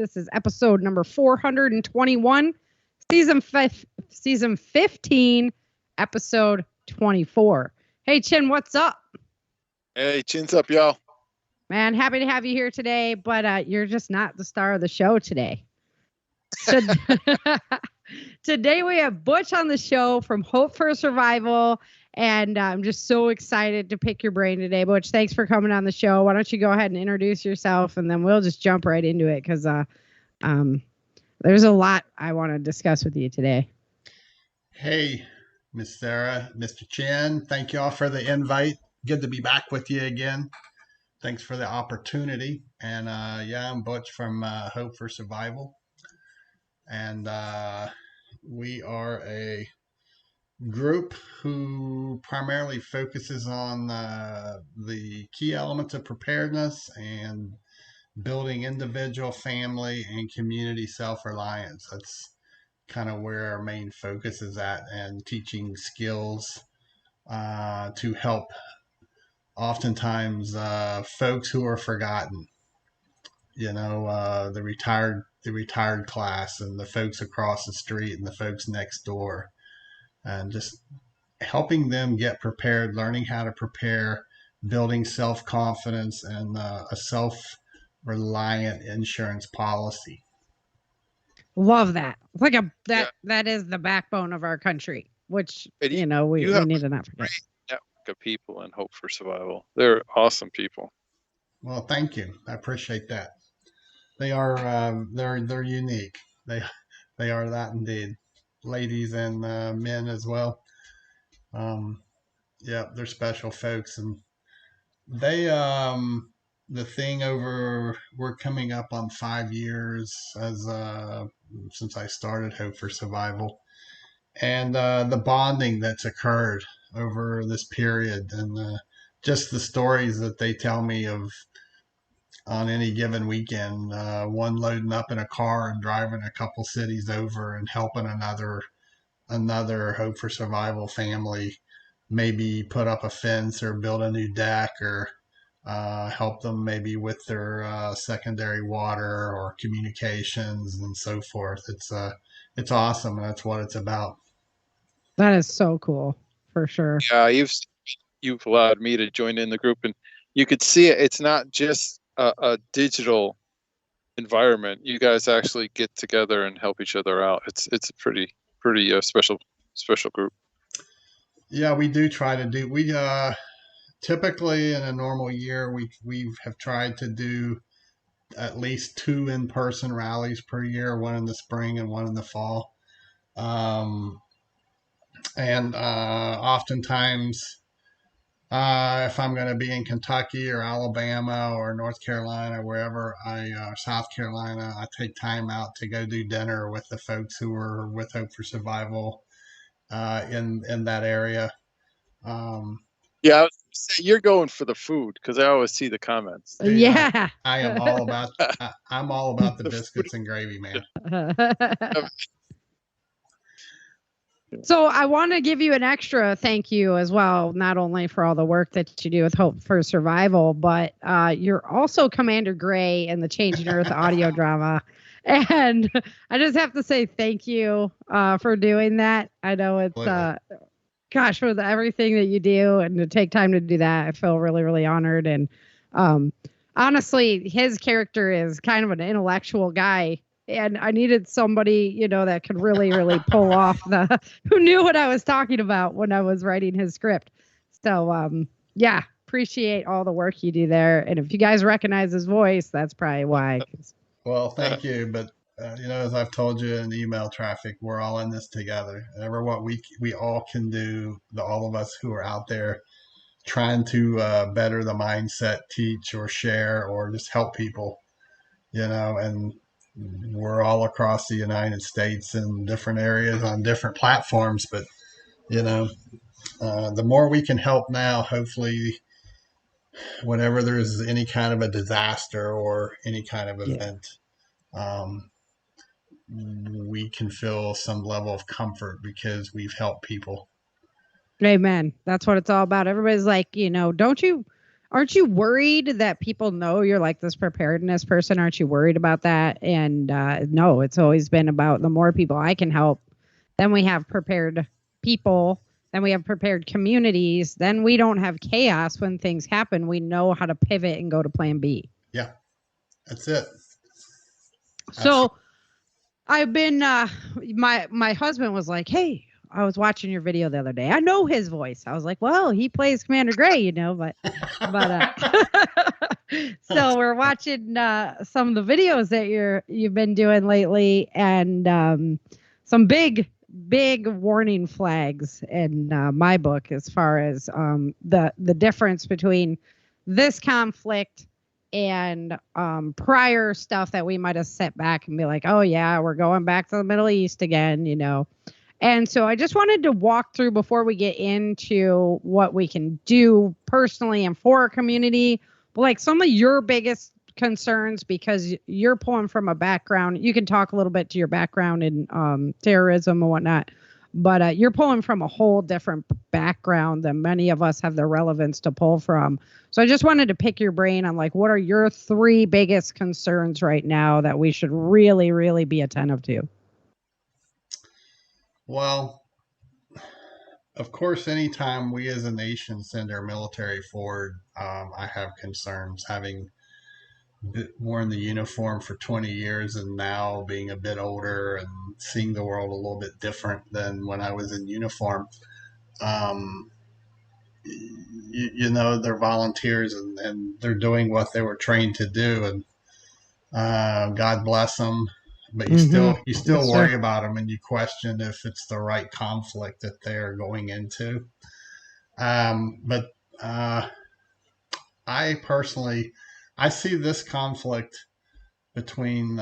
This is episode number 421, season 15, episode 24. Hey, Chin, what's up? Hey, chin's up, y'all. Man, happy to have you here today, but you're just not the star of the show today. Today we have Butch on the show from Hope for Survival, and I'm just so excited to pick your brain today. Butch, thanks for coming on the show. Why don't you go ahead and introduce yourself, and then we'll just jump right into it because there's a lot I want to discuss with you today. Hey, Miss Sarah, Mr. Chin, thank you all for the invite. Good to be back with you again. Thanks for the opportunity. And I'm Butch from Hope for Survival. And we are a group who primarily focuses on the key elements of preparedness and building individual, family, and community self-reliance. That's kind of where our main focus is at, and teaching skills to help oftentimes folks who are forgotten, the retired class and the folks across the street and the folks next door, and just helping them get prepared, learning how to prepare, building self-confidence and a self-reliant insurance policy. Love that. It's like that is the backbone of our country, which we need to not forget. Of people and Hope for Survival. They're awesome people. Well, thank you. I appreciate that. They are they're unique. They are that indeed. Ladies and men as well. They're special folks, and they the thing over, we're coming up on 5 years as since I started Hope for Survival, and the bonding that's occurred over this period, and just the stories that they tell me of on any given weekend, one loading up in a car and driving a couple cities over and helping another Hope for Survival family maybe put up a fence or build a new deck, or help them maybe with their secondary water or communications and so forth. It's awesome, and that's what it's about. That is so cool. For sure. Yeah, you've allowed me to join in the group, and you could see it. It's not just a digital environment. You guys actually get together and help each other out. It's a pretty special group. Yeah, we do try to do. We typically in a normal year we have tried to do at least 2 in-person rallies per year, one in the spring and one in the fall. And oftentimes, if I'm going to be in Kentucky or Alabama or North Carolina, wherever South Carolina, I take time out to go do dinner with the folks who are with Hope for Survival in that area. I was say you're going for the food, because I always see the comments. Yeah, I am all about. I'm all about the biscuits and gravy, man. So I want to give you an extra thank you as well, not only for all the work that you do with Hope for Survival, but you're also Commander Gray in the Changing Earth audio drama. And I just have to say thank you for doing that. I know it's, for everything that you do, and to take time to do that, I feel really, really honored. And honestly, his character is kind of an intellectual guy. And I needed somebody, that could really, really pull off who knew what I was talking about when I was writing his script. So, appreciate all the work you do there. And if you guys recognize his voice, that's probably why. Well, thank you. But, as I've told you in email traffic, we're all in this together. Ever what we all can do, all of us who are out there trying to better the mindset, teach or share or just help people, and we're all across the United States in different areas on different platforms, but the more we can help now, hopefully whenever there's any kind of a disaster or any kind of event, we can feel some level of comfort because we've helped people. Amen. That's what it's all about. Everybody's like, don't you Aren't you worried that people know you're like this preparedness person? Aren't you worried about that? And no, it's always been about the more people I can help, then we have prepared people, then we have prepared communities, then we don't have chaos when things happen. We know how to pivot and go to plan B. Yeah, that's it. So I've been my husband was like, "Hey, I was watching your video the other day. I know his voice." I was like, "Well, he plays Commander Gray, you know, but so we're watching some of the videos that you've been doing lately, and some big warning flags in my book as far as the difference between this conflict and prior stuff that we might have set back and be like, oh yeah, we're going back to the Middle East again, you know. And so I just wanted to walk through before we get into what we can do personally and for our community, but like some of your biggest concerns, because you're pulling from a background. You can talk a little bit to your background in terrorism and whatnot, but you're pulling from a whole different background than many of us have the relevance to pull from. So I just wanted to pick your brain on like, what are your 3 biggest concerns right now that we should really, really be attentive to? Well, of course, anytime we as a nation send our military forward, I have concerns. Having worn the uniform for 20 years and now being a bit older and seeing the world a little bit different than when I was in uniform. Um, you know, they're volunteers and they're doing what they were trained to do, and God bless them. But you still Yes, worry sir. about them, and you question if it's the right conflict that they are going into. But I personally, I see this conflict between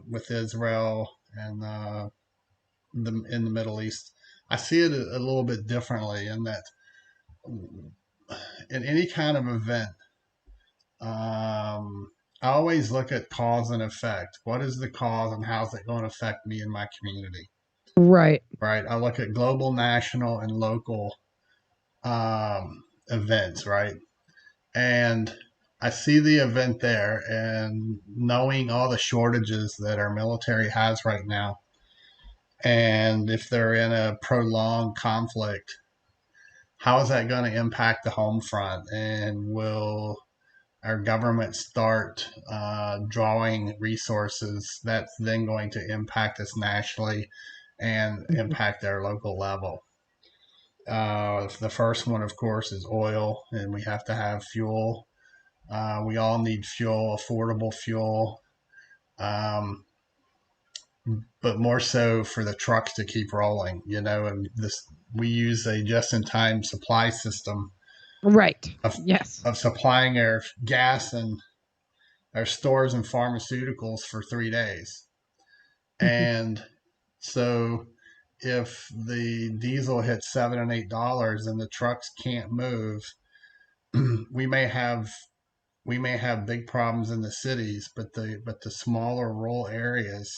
with Israel and in the Middle East. I see it a little bit differently in that in any kind of event, I always look at cause and effect. What is the cause and how's it going to affect me and my community? Right. Right. I look at global, national, and local events. Right. And I see the event there, and knowing all the shortages that our military has right now, and if they're in a prolonged conflict, how is that going to impact the home front? And will our government start drawing resources that's then going to impact us nationally and impact our local level? The first one, of course, is oil, and we have to have fuel. We all need fuel, affordable fuel, um, but more so for the trucks to keep rolling, you know. And this, we use a just-in-time supply system Right. of, Yes. of supplying our gas and our stores and pharmaceuticals for 3 days. And so if the diesel hits $7 and $8 and the trucks can't move, we may have big problems in the cities, but the smaller rural areas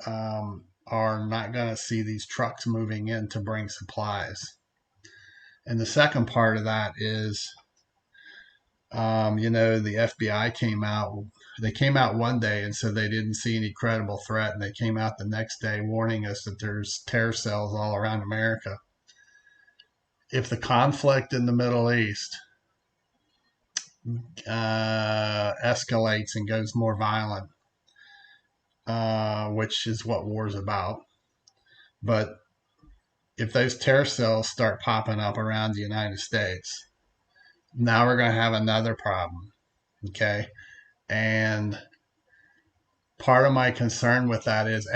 are not going to see these trucks moving in to bring supplies. And the second part of that is, you know, the FBI came out. They came out one day and said they didn't see any credible threat, and they came out the next day warning us that there's terror cells all around America. If the conflict in the Middle East escalates and goes more violent, which is what war is about, but if those terror cells start popping up around the United States, now we're going to have another problem. Okay. And part of my concern with that is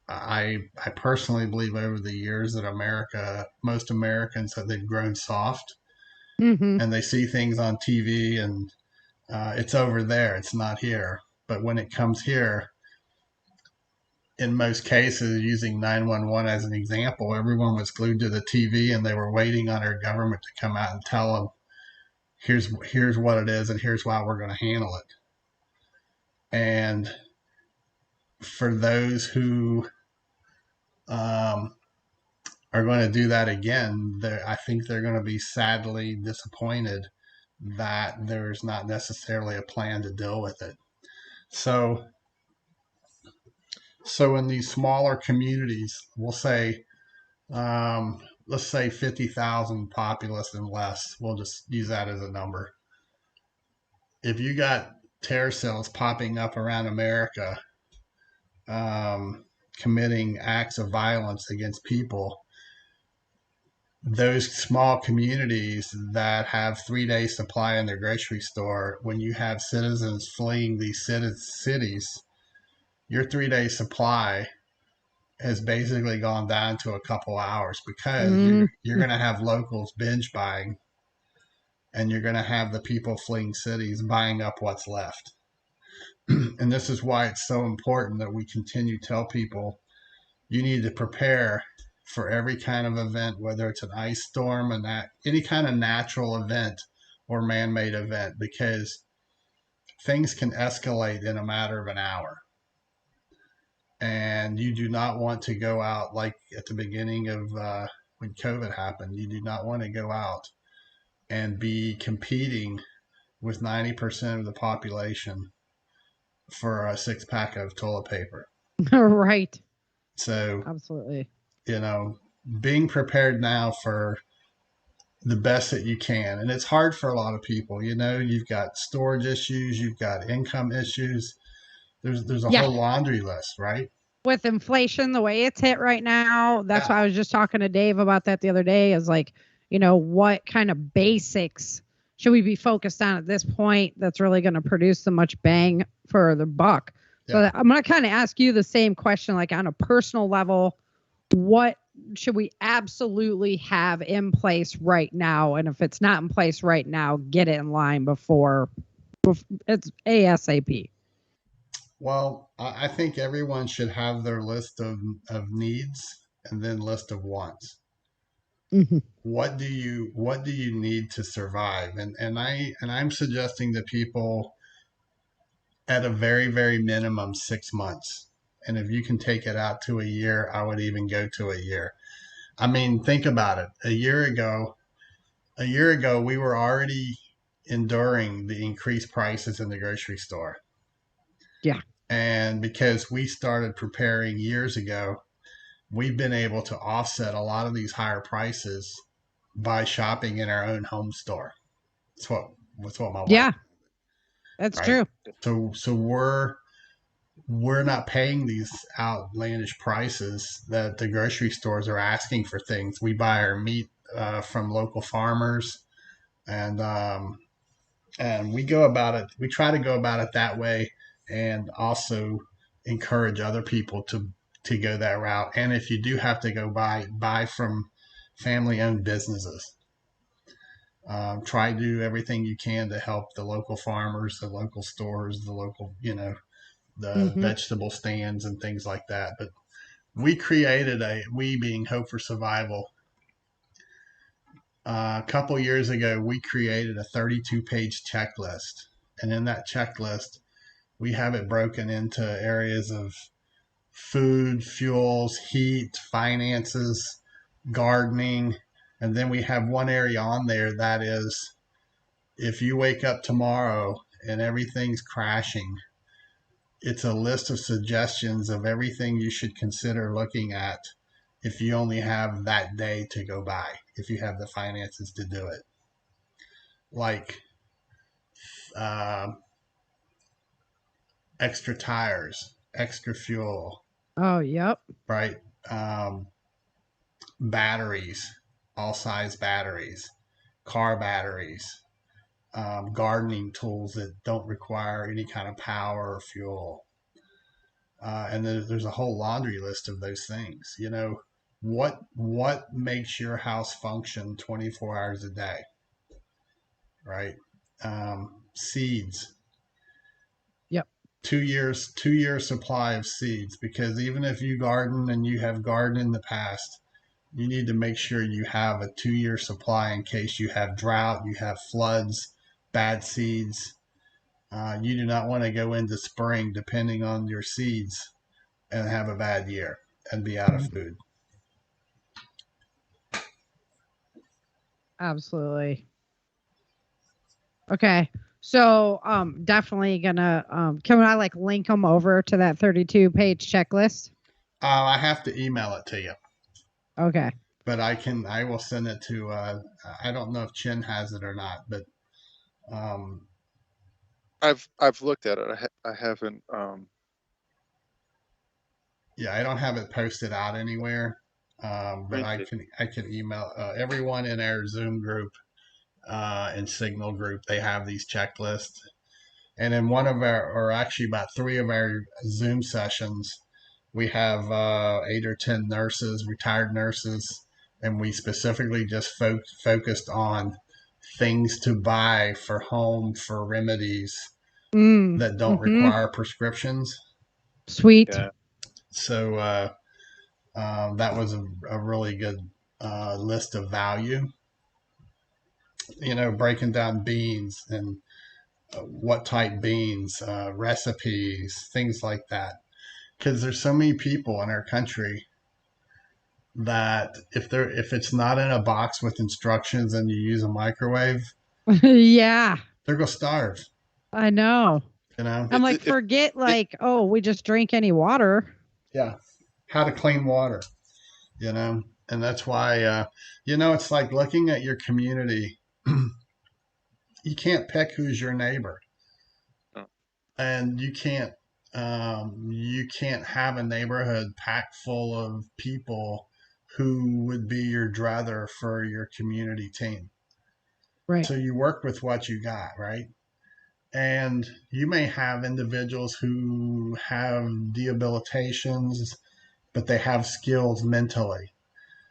I personally believe over the years that most Americans they've grown soft, and they see things on TV and it's over there, it's not here. But when it comes here, in most cases, using 911 as an example, everyone was glued to the TV and they were waiting on our government to come out and tell them, here's what it is and here's why we're going to handle it. And for those who are going to do that again, I think they're going to be sadly disappointed that there's not necessarily a plan to deal with it. So, in these smaller communities, we'll say, let's say 50,000 populace and less. We'll just use that as a number. If you got terror cells popping up around America, committing acts of violence against people, those small communities that have 3 day supply in their grocery store, when you have citizens fleeing these cities, your 3 day supply has basically gone down to a couple hours because you're going to have locals binge buying, and you're going to have the people fleeing cities buying up what's left. And this is why it's so important that we continue to tell people you need to prepare for every kind of event, whether it's an ice storm and any kind of natural event or man-made event, because things can escalate in a matter of an hour. And you do not want to go out like at the beginning of when COVID happened. You do not want to go out and be competing with 90% of the population for a 6-pack of toilet paper. Right. So, absolutely, being prepared now for the best that you can. And it's hard for a lot of people. You've got storage issues, you've got income issues. There's a whole laundry list, right? With inflation the way it's hit right now, that's why I was just talking to Dave about that the other day, is like, what kind of basics should we be focused on at this point that's really going to produce so much bang for the buck? So I'm going to kind of ask you the same question, like on a personal level, what should we absolutely have in place right now? And if it's not in place right now, get it in line before it's ASAP. Well, I think everyone should have their list of needs and then list of wants. Mm-hmm. What do you need to survive? And I'm suggesting to people at a very, very minimum 6 months. And if you can take it out to a year, I would even go to a year. I mean, think about it. A year ago, we were already enduring the increased prices in the grocery store. Yeah. And because we started preparing years ago, we've been able to offset a lot of these higher prices by shopping in our own home store. That's what my wife. Yeah, that's true. So we're not paying these outlandish prices that the grocery stores are asking for things. We buy our meat from local farmers, and we go about it. We try to go about it that way, and also encourage other people to go that route. And if you do have to go buy from family-owned businesses. Try to do everything you can to help the local farmers, the local stores, the local, the vegetable stands and things like that. But we being Hope for Survival, a couple years ago, we created a 32-page checklist. And in that checklist, we have it broken into areas of food, fuels, heat, finances, gardening. And then we have one area on there that is, if you wake up tomorrow and everything's crashing, it's a list of suggestions of everything you should consider looking at if you only have that day to go by, if you have the finances to do it. Like extra tires, extra fuel. Oh, yep. Right. Batteries, all size batteries, car batteries, gardening tools that don't require any kind of power or fuel. And there's a whole laundry list of those things. What makes your house function 24 hours a day, right? Seeds. Yep. 2 years supply of seeds, because even if you garden and you have gardened in the past, you need to make sure you have a 2-year supply in case you have drought, you have floods, bad seeds. You do not want to go into spring depending on your seeds and have a bad year and be out of food. Absolutely. Okay. So definitely gonna can I like link them over to that 32-page checklist? I have to email it to you, Okay. but I will send it to. I don't know if Chin has it or not, but um, I've looked at it. I haven't. yeah, I don't have it posted out anywhere. But Thank you. I can email everyone in our Zoom group and Signal group. They have these checklists, and in one of our, or actually about three of our Zoom sessions, we have 8 or 10 nurses, retired nurses, and we specifically just focused on things to buy for home for remedies Mm. that don't Mm-hmm. require prescriptions. Sweet. Yeah. So that was a really good list of value. Breaking down beans and what type beans, recipes, things like that. Because there's so many people in our country that if it's not in a box with instructions and you use a microwave, Yeah, they're gonna starve. I know. You know? I'm like, If forget it, like, oh, we just drink any water. Yeah. How to clean water. And that's why it's like looking at your community. You can't pick who's your neighbor, oh, and you can't have a neighborhood packed full of people who would be your druther for your community team. Right. So you work with what you got, right? And you may have individuals who have debilitations, but they have skills mentally,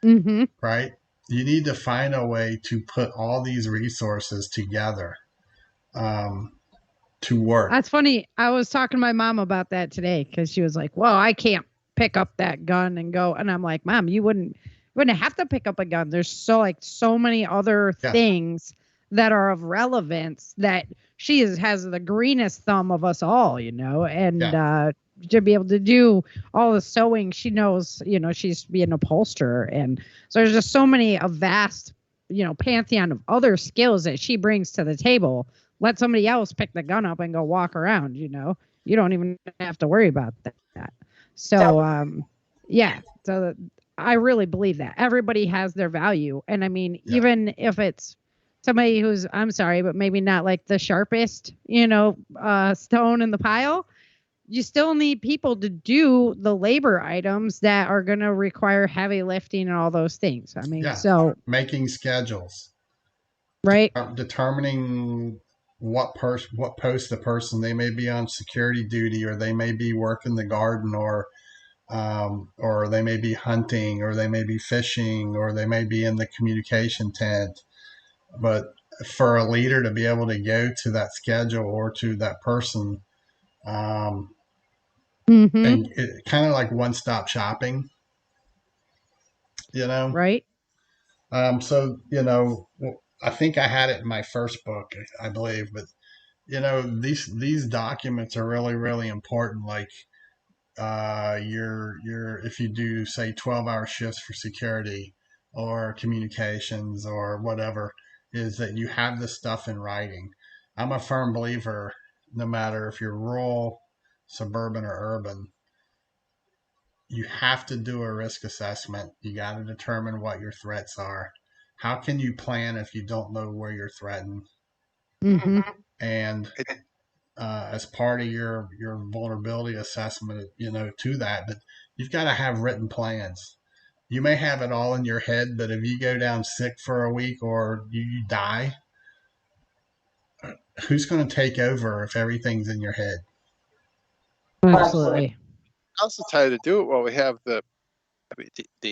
Mm-hmm. right? You need to find a way to put all these resources together um, to work. That's funny. I was talking to my mom about that today because she was like, well, I can't pick up that gun and go. And I'm like, Mom, you wouldn't have to pick up a gun. There's so many other Yeah, things that are of relevance that has the greenest thumb of us all, and yeah, to be able to do all the sewing she knows, she's being an upholsterer. And so there's just so many a vast, pantheon of other skills that she brings to the table. Let somebody else pick the gun up and go walk around, you don't even have to worry about that. So yeah, so I really believe that everybody has their value. And I mean, yeah, even if it's somebody who's, I'm sorry, but maybe not like the sharpest, stone in the pile, you still need people to do the labor items that are going to require heavy lifting and all those things. I mean, yeah. so, Making schedules, right. determining what post the person, they may be on security duty, or they may be working the garden, or they may be hunting, or they may be fishing, or they may be in the communication tent. But for a leader to be able to go to that schedule or to that person, um, Mm-hmm. and it kind of like one stop shopping, you know. Right. So I think I had it in my first book, I believe, but these documents are really really important. Like your if you do say 12-hour shifts for security or communications or whatever, is that you have this stuff in writing. I'm a firm believer, no matter if you're rural, suburban, or urban, you have to do a risk assessment. You got to determine what your threats are. How can you plan if you don't know where you're threatened? Mm-hmm. And it, as part of your vulnerability assessment, to that, but you've got to have written plans. You may have it all in your head, but if you go down sick for a week or you die, who's going to take over if everything's in your head? Absolutely. also try to do it while we have the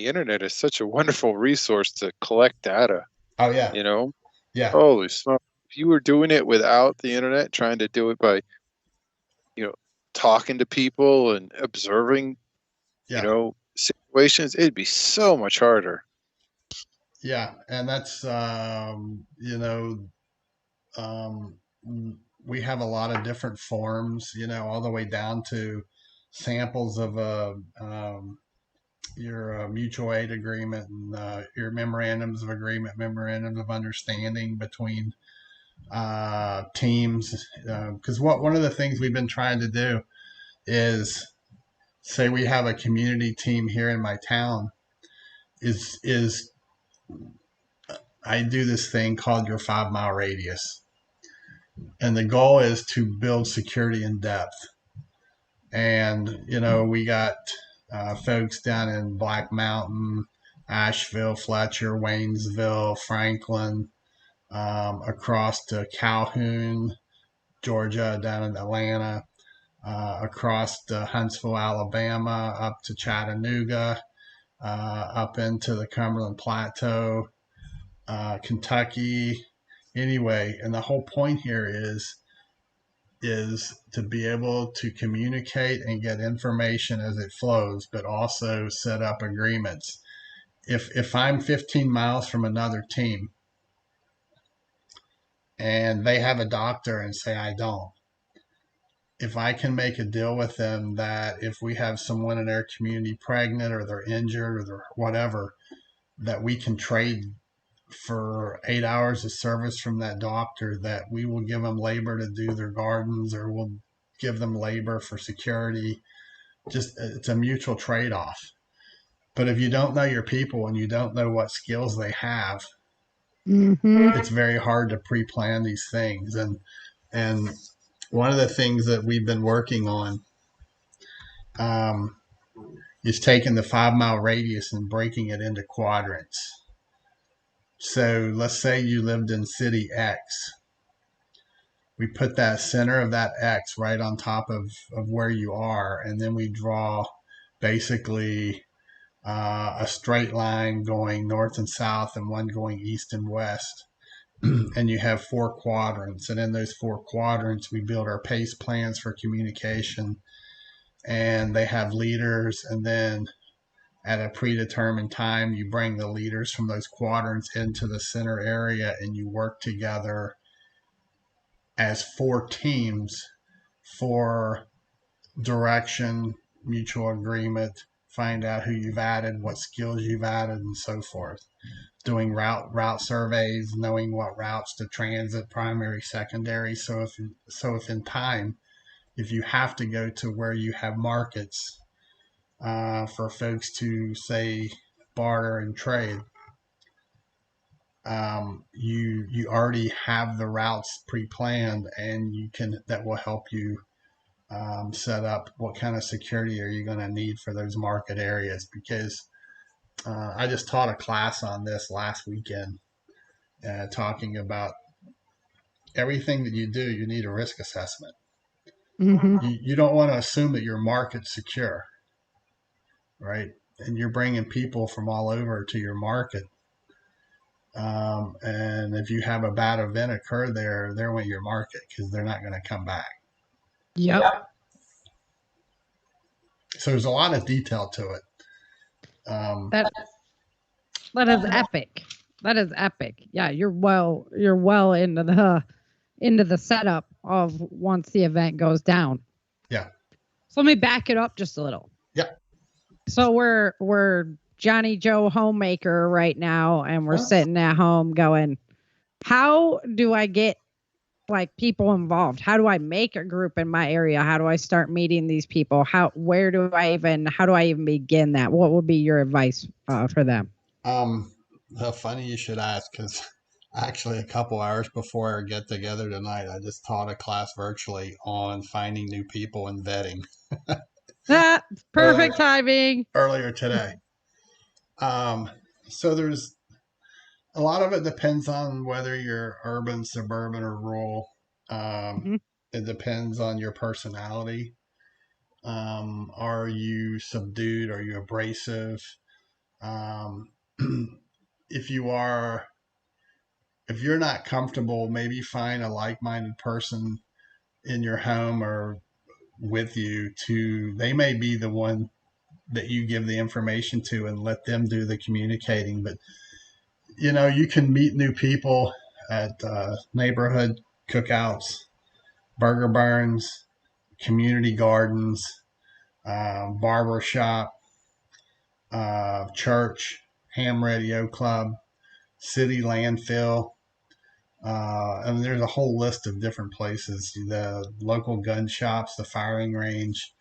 internet is such a wonderful resource to collect data. Oh yeah, You know, yeah, holy smoke! If you were doing it without the internet, trying to do it by you know talking to people and observing yeah, situations, it'd be so much harder. yeah. And that's um, we have a lot of different forms, all the way down to samples of your mutual aid agreement and your memorandums of agreement, memorandums of understanding between teams. Because one of the things we've been trying to do is, say we have a community team here in my town, is I do this thing called your 5 mile radius. And the goal is to build security in depth. And, we got folks down in Black Mountain, Asheville, Fletcher, Waynesville, Franklin, across to Calhoun, Georgia, down in Atlanta, across to Huntsville, Alabama, up to Chattanooga, up into the Cumberland Plateau, Kentucky. Anyway, and the whole point here is to be able to communicate and get information as it flows, but also set up agreements. If I'm 15 miles from another team and they have a doctor and say I don't, if I can make a deal with them that if we have someone in their community pregnant or they're injured or they're whatever, that we can trade for 8 hours of service from that doctor, that we will give them labor to do their gardens, or we'll give them labor for security. Just, it's a mutual trade-off. But if you don't know your people and you don't know what skills they have, it's very hard to pre-plan these things. And one of the things that we've been working on is taking the 5 mile radius and breaking it into quadrants. So let's say you lived in city X. We put that center of that X right on top of where you are, and then we draw basically a straight line going north and south and one going east and west. And you have 4 quadrants. And in those 4 quadrants, we build our PACE plans for communication, and they have leaders, and then at a predetermined time, you bring the leaders from those quadrants into the center area and you work together as 4 teams for direction, mutual agreement, find out who you've added, what skills you've added, and so forth. Doing route surveys, knowing what routes to transit, primary, secondary. So if in time, if you have to go to where you have markets, for folks to, say, barter and trade, you already have the routes pre-planned, and that will help you set up what kind of security are you going to need for those market areas. Because I just taught a class on this last weekend, talking about everything that you do, you need a risk assessment. You don't want to assume that your market's secure, right? And you're bringing people from all over to your market. And if you have a bad event occur there, they went your market because they're not going to come back. Yep. So there's a lot of detail to it. That is epic. That is epic. Yeah, you're well into the setup of once the event goes down. Yeah. So let me back it up just a little. Yeah. So we're Johnny Joe homemaker right now, and we're sitting at home going, how do I get like people involved? How do I make a group in my area? How do I start meeting these people? How do I even begin that? What would be your advice for them? Funny you should ask, because actually a couple hours before our get together tonight, I just taught a class virtually on finding new people and vetting. Perfect timing. Earlier today. So there's a lot of it depends on whether you're urban, suburban, or rural. It depends on your personality. Are you subdued? Are you abrasive? If you're not comfortable, maybe find a like-minded person in your home or with you they may be the one that you give the information to and let them do the communicating. But you can meet new people at neighborhood cookouts, burger barns, community gardens, barber shop, church, ham radio club, city landfill. And there's a whole list of different places, the local gun shops, the firing range,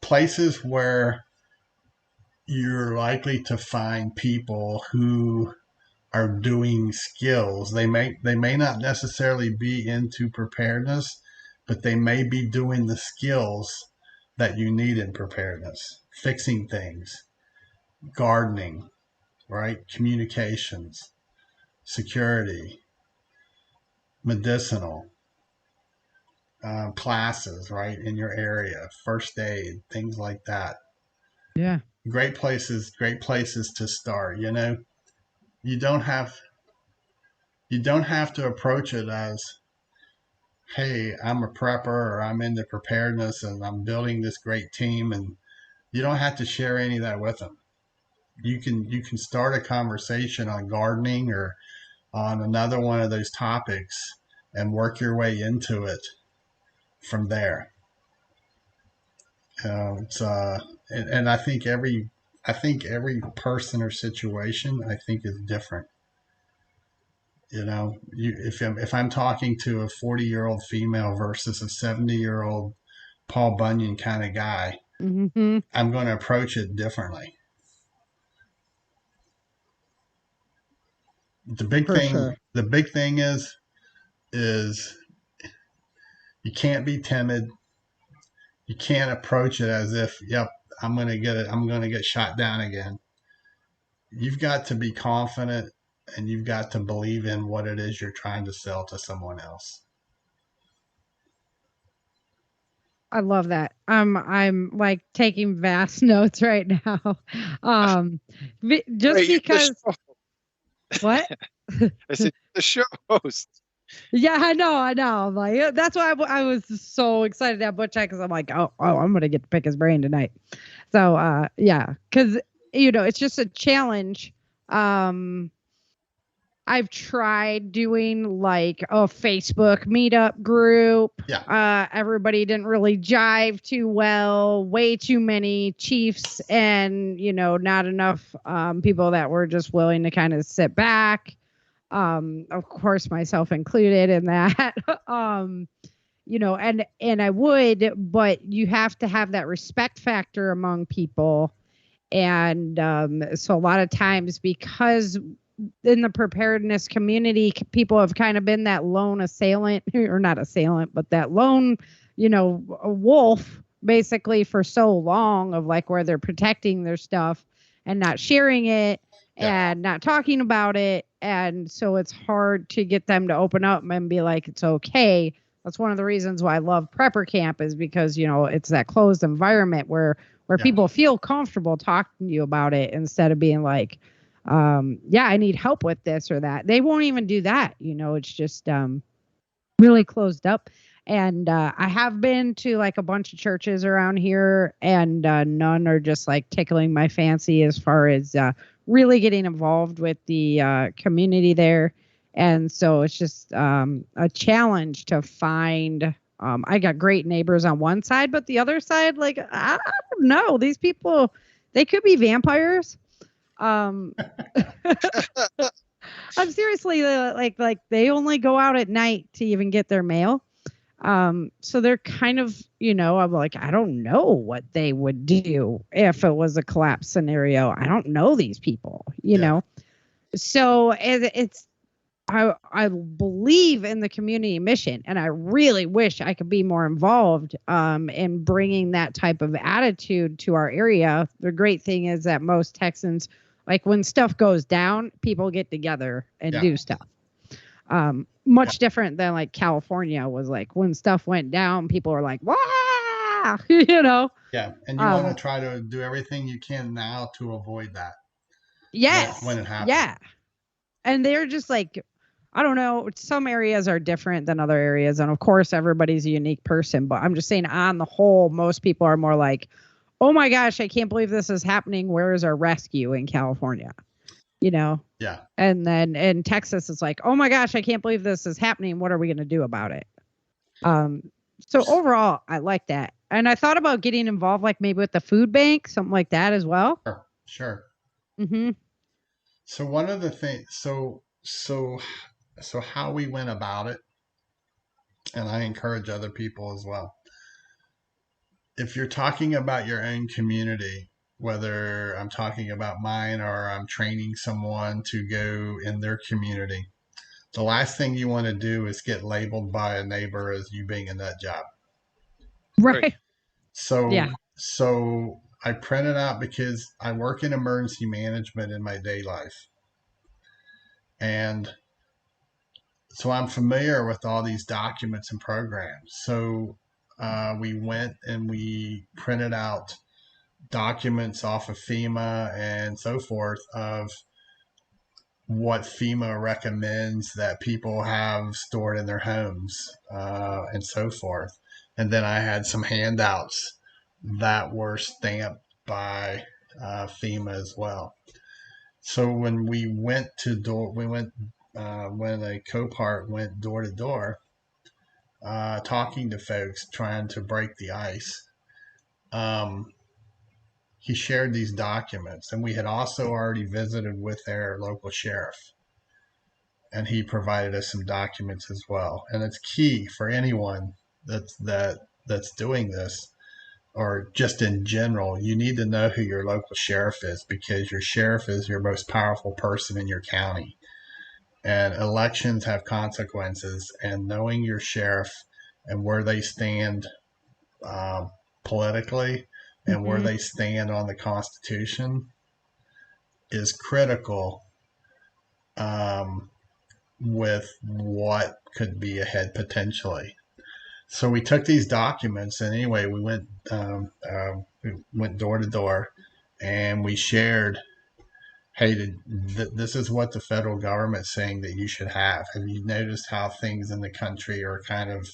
places where you're likely to find people who are doing skills. They may not necessarily be into preparedness, but they may be doing the skills that you need in preparedness, fixing things, gardening, right? Communications, security, medicinal, classes, right? In your area, first aid, things like that. Yeah. Great places to start. You don't have to approach it as, hey, I'm a prepper or I'm into preparedness and I'm building this great team, and you don't have to share any of that with them. You can start a conversation on gardening or on another one of those topics and work your way into it from there. And I think every person or situation is different. If I'm talking to a 40-year-old female versus a 70-year-old Paul Bunyan kind of guy, Mm-hmm. I'm going to approach it differently. The big thing is you can't be timid. You can't approach it as if, yep, I'm going to get shot down again. You've got to be confident and you've got to believe in what it is you're trying to sell to someone else. I love that. I'm like taking vast notes right now. Just Wait, because what? I said the show host. Yeah, I know. Like that's why I was so excited to have Butch because I'm like, oh, I'm gonna get to pick his brain tonight. So yeah, because it's just a challenge. I've tried doing like a Facebook meetup group. Yeah. Everybody didn't really jive too well. Way too many chiefs and, not enough people that were just willing to kind of sit back. Of course, myself included in that. And I would, but you have to have that respect factor among people. And so a lot of times, because in the preparedness community, people have kind of been that lone assailant, or not assailant, but that lone, a wolf basically for so long, of like where they're protecting their stuff and not sharing it and not talking about it. And so it's hard to get them to open up and be like, it's okay. That's one of the reasons why I love prepper camp, is because, it's that closed environment where people feel comfortable talking to you about it, instead of being like, I need help with this or that. They won't even do that. It's just really closed up. And I have been to like a bunch of churches around here, and none are just like tickling my fancy as far as really getting involved with the community there. And so it's just a challenge to find. I got great neighbors on one side, but the other side, like, I don't know. These people, they could be vampires. I'm seriously like they only go out at night to even get their mail. So they're kind of, I'm like, I don't know what they would do if it was a collapse scenario. I don't know these people, know. So it's I believe in the community mission, and I really wish I could be more involved in bringing that type of attitude to our area. The great thing is that most Texans, like when stuff goes down, people get together and do stuff. Much different than like California was like when stuff went down, people were like, "Wow," Yeah, and you want to try to do everything you can now to avoid that. Yes. When it happens. Yeah. And they're just like, I don't know. Some areas are different than other areas. And of course, everybody's a unique person. But I'm just saying, on the whole, most people are more like, oh my gosh, I can't believe this is happening. Where is our rescue in California? Yeah. And then in Texas, it's like, oh my gosh, I can't believe this is happening. What are we going to do about it? So overall, I like that. And I thought about getting involved, like maybe with the food bank, something like that as well. Sure. Mm-hmm. So one of the things, so how we went about it, and I encourage other people as well. If you're talking about your own community, whether I'm talking about mine or I'm training someone to go in their community, the last thing you want to do is get labeled by a neighbor as you being a nut job. Right. So, Yeah. so I printed out because I work in emergency management in my day life. And so I'm familiar with all these documents and programs. So we went and we printed out documents off of FEMA and so forth of what FEMA recommends that people have stored in their homes and so forth. And then I had some handouts that were stamped by FEMA as well. So when we went to door, we went when a Copart went door to door, talking to folks, trying to break the ice. Um, he shared these documents, and we had also already visited with their local sheriff, and he provided us some documents as well. And it's key for anyone that's doing this, or just in general. You need to know who your local sheriff is, because your sheriff is your most powerful person in your county. And elections have consequences, and knowing your sheriff and where they stand politically and where they stand on the Constitution is critical with what could be ahead potentially. So we took these documents, and anyway, we went door to door, and we shared, hey, this is what the federal government's saying that you should have. Have you noticed how things in the country are kind of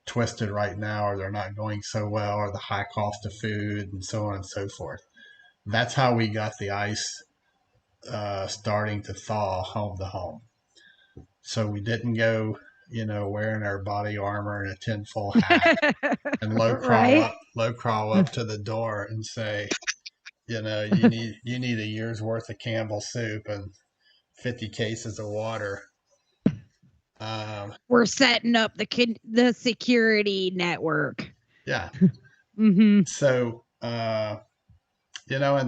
twisted right now, or they're not going so well, or the high cost of food, and so on and so forth? That's how we got the ice starting to thaw home to home. So we didn't go, wearing our body armor and a tinfoil hat and Right. low crawl up to the door and say, you need a year's worth of Campbell soup and 50 cases of water. We're setting up the security network. Yeah. Mm-hmm. So, and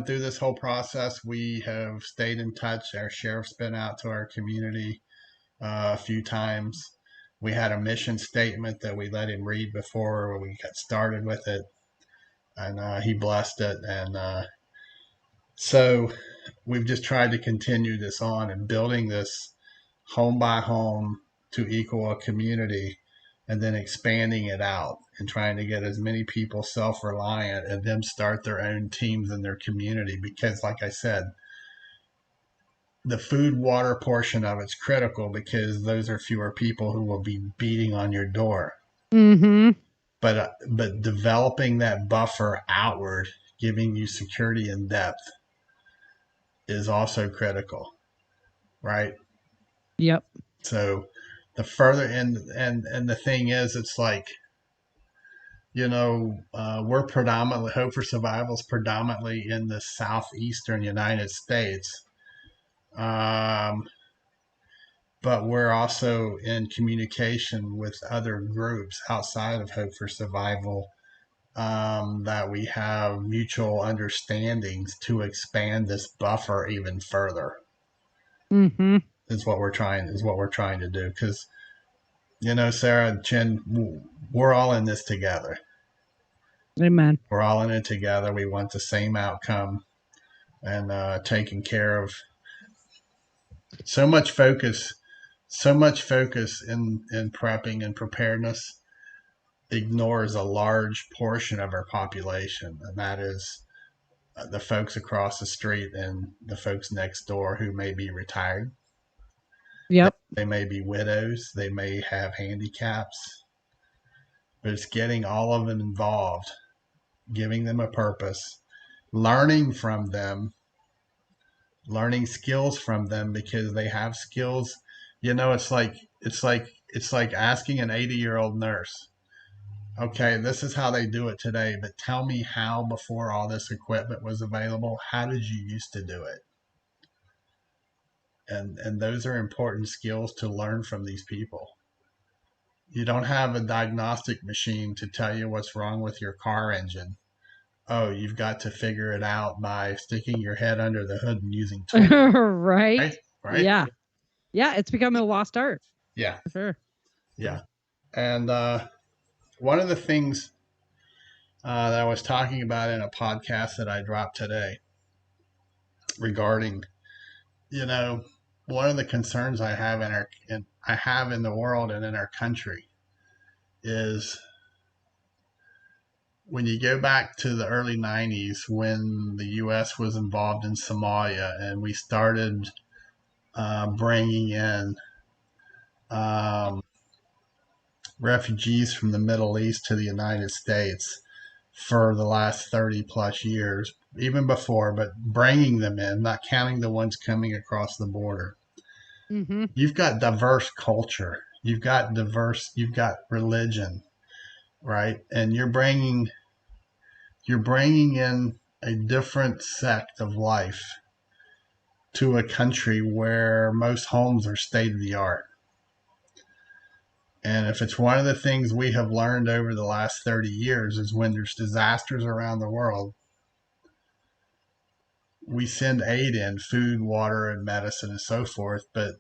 through this whole process, we have stayed in touch. Our sheriff's been out to our community a few times. We had a mission statement that we let him read before we got started with it, and he blessed it. And so we've just tried to continue this on and building this home by home to equal a community, and then expanding it out and trying to get as many people self-reliant and them start their own teams in their community. Because like I said, the food water portion of it's critical, because those are fewer people who will be beating on your door. Mm-hmm. But developing that buffer outward, giving you security and depth, is also critical, right? Yep. So the further and the thing is, it's like, we're predominantly, Hope for Survival is predominantly in the southeastern United States. But we're also in communication with other groups outside of Hope for Survival, that we have mutual understandings to expand this buffer even further. Mm-hmm. Is what we're trying to do, because Sarah and Chin, we're all in this together. Amen. We're all in it together. We want the same outcome, and taking care of so much focus in prepping and preparedness ignores a large portion of our population, and that is the folks across the street and the folks next door who may be retired. Yep. They may be widows, they may have handicaps, but it's getting all of them involved, giving them a purpose, learning from them, learning skills from them, because they have skills. It's like asking an 80-year-old nurse, okay, this is how they do it today, but tell me how before all this equipment was available, how did you used to do it? And those are important skills to learn from these people. You don't have a diagnostic machine to tell you what's wrong with your car engine. Oh, you've got to figure it out by sticking your head under the hood and using tools. Right. Right? Yeah. Yeah, it's become a lost art. Yeah. For sure. Yeah. And one of the things that I was talking about in a podcast that I dropped today regarding, one of the concerns I have in the world and in our country is when you go back to the early 90s when the U.S. was involved in Somalia and we started bringing in refugees from the Middle East to the United States for the last 30 plus years, even before, but bringing them in, not counting the ones coming across the border. Mm-hmm. You've got diverse culture, you've got religion, right? And you're bringing in a different sect of life to a country where most homes are state of the art. And if it's one of the things we have learned over the last 30 years is when there's disasters around the world, we send aid in, food, water, and medicine and so forth. But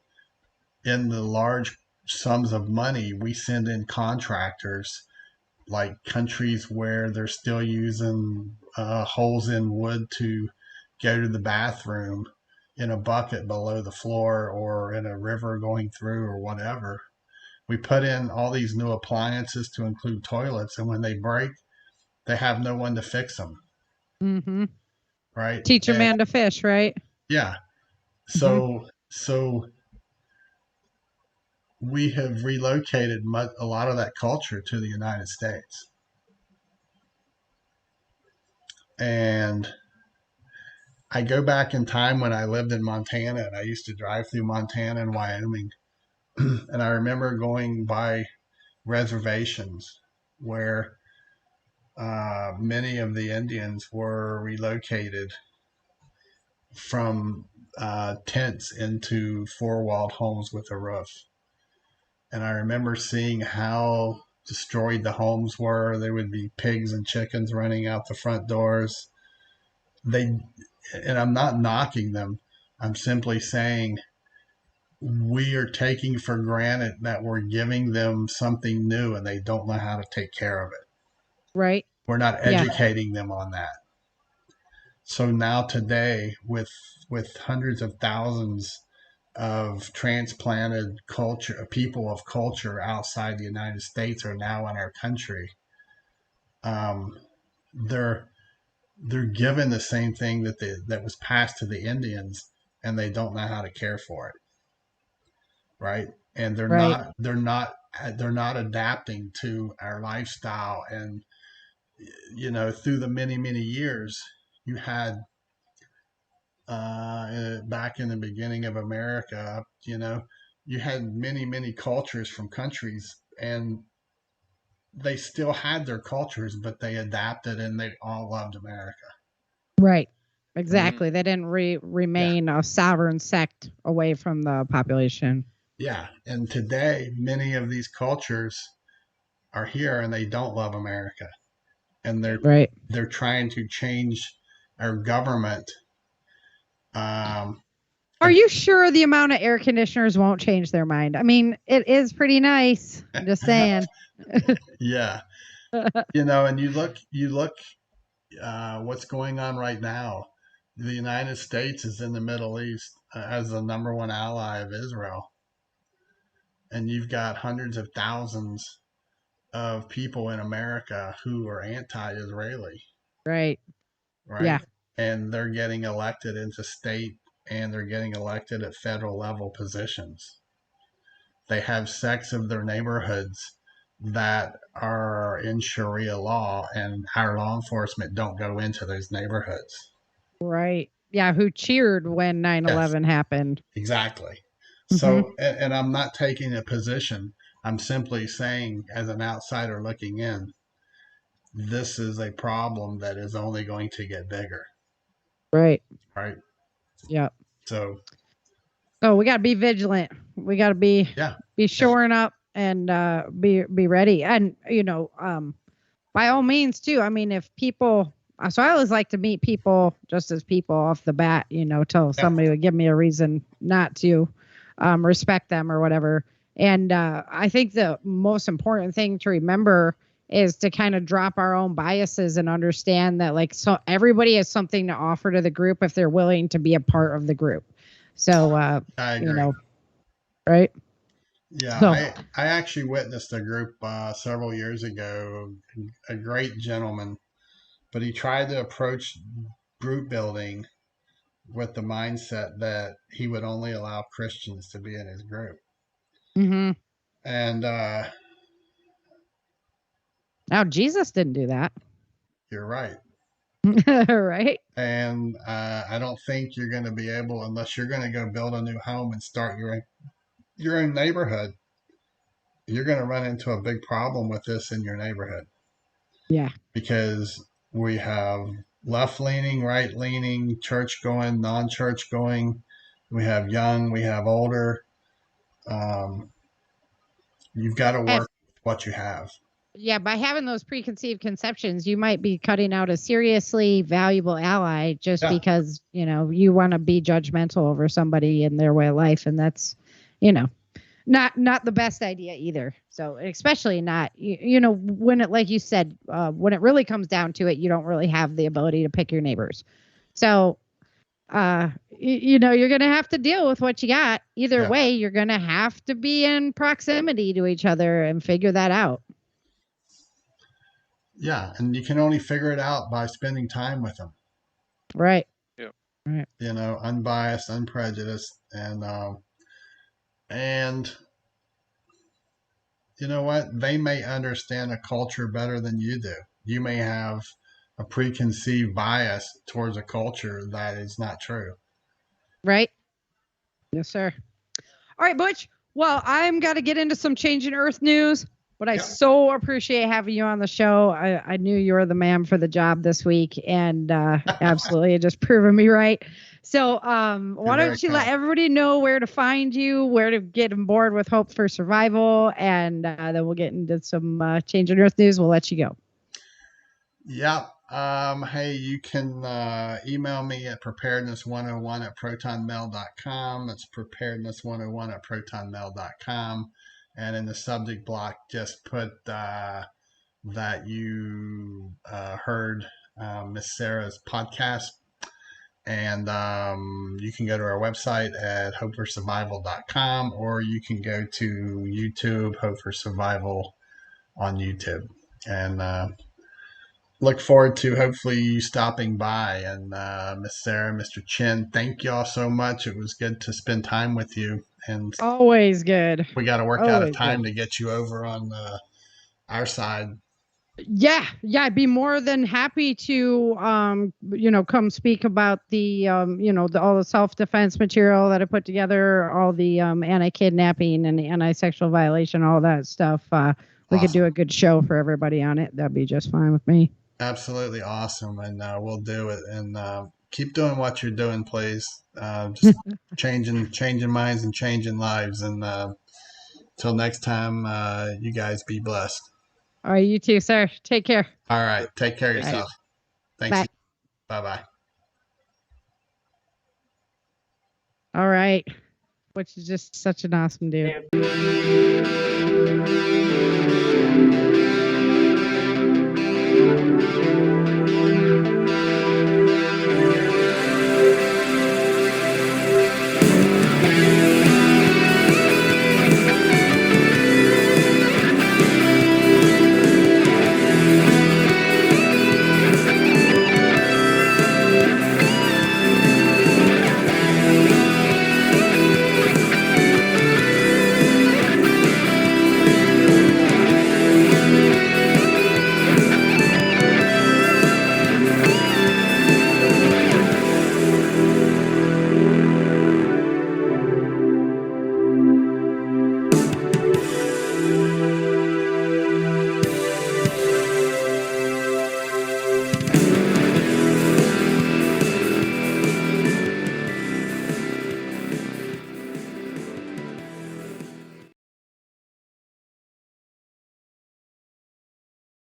in the large sums of money, we send in contractors, like countries where they're still using holes in wood to go to the bathroom in a bucket below the floor or in a river going through or whatever. We put in all these new appliances to include toilets, and when they break, they have no one to fix them. Mm-hmm. Right? Teach a man to fish, right? Yeah. So we have relocated a lot of that culture to the United States. And I go back in time when I lived in Montana, and I used to drive through Montana and Wyoming. And I remember going by reservations where many of the Indians were relocated from tents into four-walled homes with a roof. And I remember seeing how destroyed the homes were. There would be pigs and chickens running out the front doors. And I'm not knocking them. I'm simply saying we are taking for granted that we're giving them something new and they don't know how to take care of it. Right. We're not educating them on that. So now today, with hundreds of thousands of transplanted people of culture outside the United States are now in our country, they're given the same thing that was passed to the Indians, and they don't know how to care for it, right? And they're not adapting to our lifestyle. And through the many years, you had back in the beginning of America, you had many cultures from countries, and they still had their cultures, but they adapted and they all loved America. Right. Exactly. They didn't remain a sovereign sect away from the population. Yeah. And today, many of these cultures are here and they don't love America. And they're trying to change our government. Are you sure the amount of air conditioners won't change their mind? I mean, it is pretty nice. I'm just saying. Yeah. And you look what's going on right now. The United States is in the Middle East as the number one ally of Israel. And you've got hundreds of thousands of people in America who are anti-Israeli. Right. Yeah. And they're getting elected into state and they're getting elected at federal level positions. They have sects of their neighborhoods that are in Sharia law, and our law enforcement don't go into those neighborhoods. Right. Yeah, who cheered when 9/11 happened. Exactly. So, and I'm not taking a position. I'm simply saying, as an outsider looking in, this is a problem that is only going to get bigger. Right. Right. Yep. So we got to be vigilant. We got to be shoring up and be ready. And by all means too. I mean, if people, so I always like to meet people just as people off the bat. Till somebody would give me a reason not to respect them or whatever. And I think the most important thing to remember is to kind of drop our own biases and understand that so everybody has something to offer to the group if they're willing to be a part of the group. So, I agree. Right? Yeah, So, I actually witnessed a group several years ago, a great gentleman, but he tried to approach group building with the mindset that he would only allow Christians to be in his group. mm-hmm. And Now, Jesus didn't do that. You're right. Right. And I don't think you're going to be able, unless you're going to go build a new home and start your own neighborhood, you're going to run into a big problem with this in your neighborhood. Yeah. Because we have left leaning, right leaning, church going, non church going. We have young, we have older. You've got to work with what you have. Yeah, by having those preconceived conceptions, you might be cutting out a seriously valuable ally just because, you want to be judgmental over somebody and their way of life. And that's, not the best idea either. So especially not, when it, like you said, when it really comes down to it, you don't really have the ability to pick your neighbors. So, you're going to have to deal with what you got. Either way, you're going to have to be in proximity to each other and figure that out. Yeah, and you can only figure it out by spending time with them. Right. Yeah. Right. Unbiased, unprejudiced, and you know what? They may understand a culture better than you do. You may have a preconceived bias towards a culture that is not true. Right. Yes, sir. All right, Butch. Well, I'm got to get into some Changing Earth news. But I so appreciate having you on the show. I knew you were the man for the job this week, and absolutely just proven me right. So why don't you let everybody know where to find you, where to get on board with Hope for Survival, and then we'll get into some Changing Earth news. We'll let you go. Yeah. Hey, you can email me at preparedness101@protonmail.com. That's preparedness101@protonmail.com. And in the subject block, just put that you heard Miss Sarah's podcast. And you can go to our website at hopeforsurvival.com, or you can go to YouTube, Hope for Survival on YouTube. And look forward to hopefully you stopping by. And Miss Sarah, Mr. Chin, thank you all so much. It was good to spend time with you. And always good. We got to work out a time to get you over on our side. Yeah, I'd be more than happy to, come speak about the, all the self-defense material that I put together, all the anti-kidnapping and the anti-sexual violation, all that stuff. We could do a good show for everybody on it. That'd be just fine with me. Absolutely awesome, and we'll do it. And keep doing what you're doing, please. Just changing minds and changing lives. And till next time, you guys be blessed. All right, you too, sir. Take care. All right, take care of yourself. Thanks. Bye. Bye-bye. All right, which is just such an awesome dude.